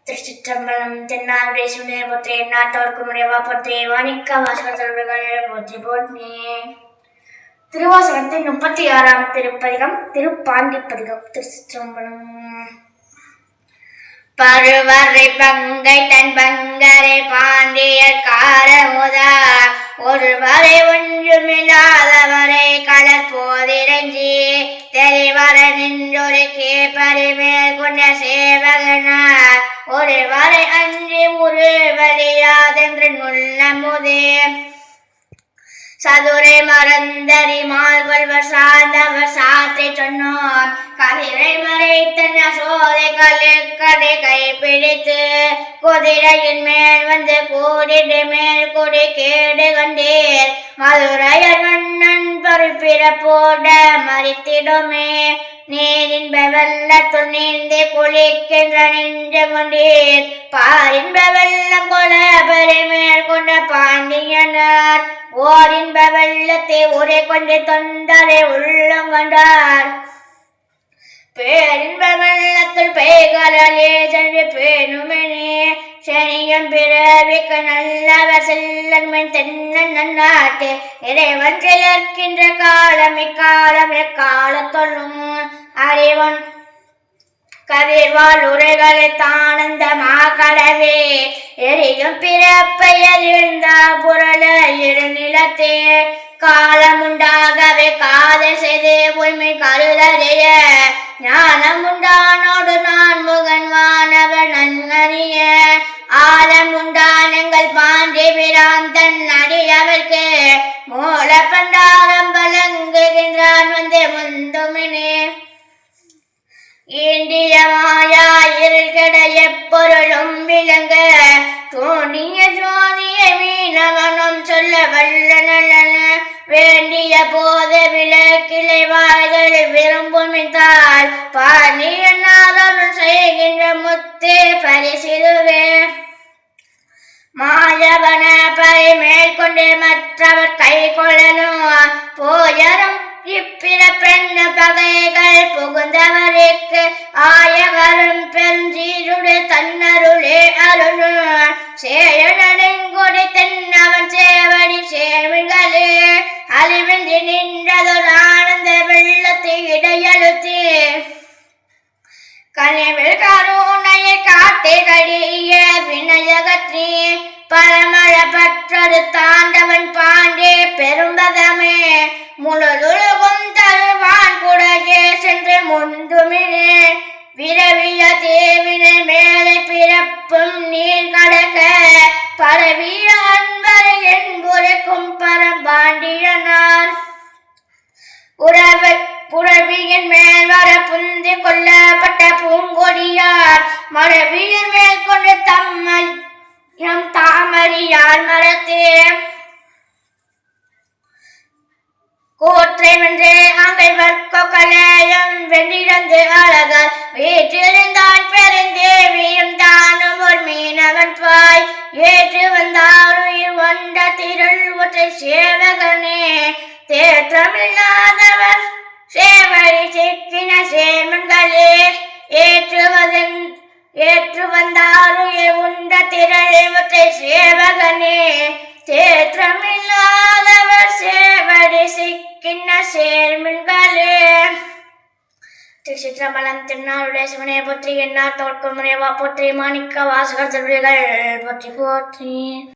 திருச்சிற்றம்பலம் தென்னாடுடைய சிவனே போற்றி எந்நாட்டவர்க்கும் இறைவா போற்றி வாணிக்க வாசகர் தலைவர்கள் போற்றி போற்றி. திருவாசகத்தின் 36ஆம் திருப்பதிகம் திருப்பாண்டிப்பதிகம். திருச்சிற்றம்பலம். பருவரை பங்கை தன் பங்கரை பாண்டியர் காரமுதா ஒருவரை ஒன்றுமில்லாதவரை கடற் போதிரஞ்சி தெரிவர நின்றொரு கேப்பரிமேல் கொண்ட சேவகனார் ஒருவரை அன்றி உருவலியாதென்று நுள்ளமுதே சதுரை மறந்தறி மால் கொள்வர் சார்ந்தவர் சாற்றை சொன்னோர் கதிரை மறைத்தன சோதை கலை கைப்பிடித்து குதிரையின் மேல் வந்து கூடிடு மேல் குடி கேடு கண்டீர் மதுரையர் மன்னன் பொறுப்பிறப்போட மறித்திடுமே நீரின்ப வெள்ளத்துள் நீந்தி குளிக்கின்ற நின்று கொண்டீர் பாரின்ப வெள்ளம் கொல பெருமேல் கொண்ட பாண்டியனார் ஓரின்ப வெள்ளத்தை உரை கொண்டு தொண்டரை உள்ளம் கண்டார் பேரின்ப வெள்ளத்துள் பெய்கலே சென்று பேணுமெனே சனியம் பிறவிக்கு நல்லவர் செல்லன்மன் தென்னன் நன்னாட்டு இறைவன் கிளர்க்கின்ற காலம் இக்காலம் எக்காலத்தொள்ளும் அறிவன் கதிர்வாள் உரைகளை தானந்தமா கடவே எரியும் பிறப்பெயர் இருந்தா புரள இரு நிலத்தே காலமுண்டாகவே காதல் செய்து உண்மை கருதறிய ஞானமுண்டானோடு நான் முகன் வானவர் நன்கறிய ஆலமுண்டானங்கள் பாண்டி பிராந்தன் அடியவர்க்கு மூல பண்டாரம் பலங்குகின்றான் வந்து முந்துமினே இந்திய மாயா இருள்கட எப்பொருளும் விளங்க தோணிய ஜோதிய மீனவனும் சொல்ல வல்ல நல்லன வேண்டிய போது விளக்கிளை வாய்கள் விரும்புமித்தால் பாணியனாலும் செய்கின்ற முத்தே பரிசிலுவே மாயவன பரி மேற்கொண்டு மற்றவர் கை கொள்ளலும் போயரும் இப்பிறப்பெண்ண பகைகள் புகுந்தவருக்கு ஆயகரும் பெருஞ்சீருடு தன்னருளே அருணு சேயனெங்கொடி தென்னவன் சேவடி சேமிகளே அழிவின்றி நின்றதொரு ஆனந்த வெள்ளத்தை இடையழுத்தி கனிவில் கருணையை காட்டி கடிய வினயகற்றி பரமழ பற்றது தாண்டவன் பாண்டே பெரும்பதமே முழுதுலகும் தருவான் குடையே சென்று முந்துமினே விரவிய தேவினை மேலே பிறப்பும் நீர் கடக்க பரவிய அன்பர் என்புரைக்கும் பரபாண்டியனார் புறவியின் மேல் வர புந்தி கொல்லப்பட்ட பூங்கொடியார் மரவியின் மேல் கொண்டு தம்மையம் தாமரியார் மரத்தே கோற்றை வென்றே அங்கை வர்க்கலையும் வென்றிறந்து அழகால் வீற்றிருந்தான் பெருந்தேவியும் தானும் ஒரு மீனவன் பாய் ஏற்று வந்தார் உயிர் கொண்ட திரள் ஒற்றை சேவகனே தேற்றமில்லாதவர் சேவடி சிக்கின சேர்மன்களே ஏற்று வந்தாருயே உண்ட திரளை ஒற்றை சேவகனே தேற்றமில்லாதவர் சேவடி சிக்கின சேர்மன்களே. திருச்சிற்றம்பலம். தென்னாடுடைய சிவனே போற்றி எந்நாட்டவர்க்கும் இறைவா போற்றி மாணிக்க வாசகர் தலைவர்கள் போற்றி போற்றி.